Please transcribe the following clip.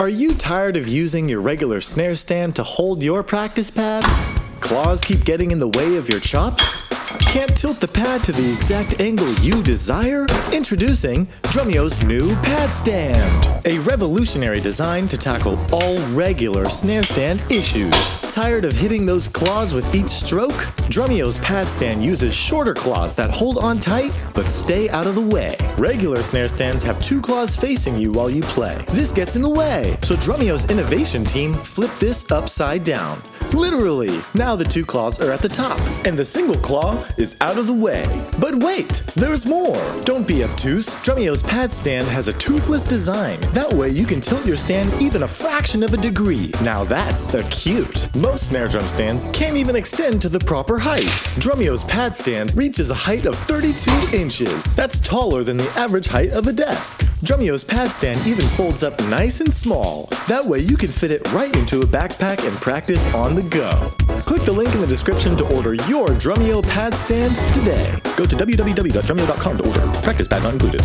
Are you tired of using your regular snare stand to hold your practice pad? Claws keep getting in the way of your chops? Can't tilt the pad to the exact angle you desire? Introducing Drummeo's new pad stand, a revolutionary design to tackle all regular snare stand issues. Tired of hitting those claws with each stroke? Drummeo's pad stand uses shorter claws that hold on tight but stay out of the way. Regular snare stands have two claws facing you while you play. This gets in the way, so Drummeo's innovation team flipped this upside down. Literally! Now the two claws are at the top, and the single claw is out of the way. But wait! There's more! Don't be obtuse. Drummeo's pad stand has a toothless design. That way you can tilt your stand even a fraction of a degree. Now that's acute. Most snare drum stands can't even extend to the proper height. Drummeo's pad stand reaches a height of 32 inches. That's taller than the average height of a desk. Drummeo's pad stand even folds up nice and small. That way you can fit it right into a backpack and practice on the go. Click the link in the description to order your Drummeo pad stand today. Go to www.drummeo.com to order. Practice pad not included.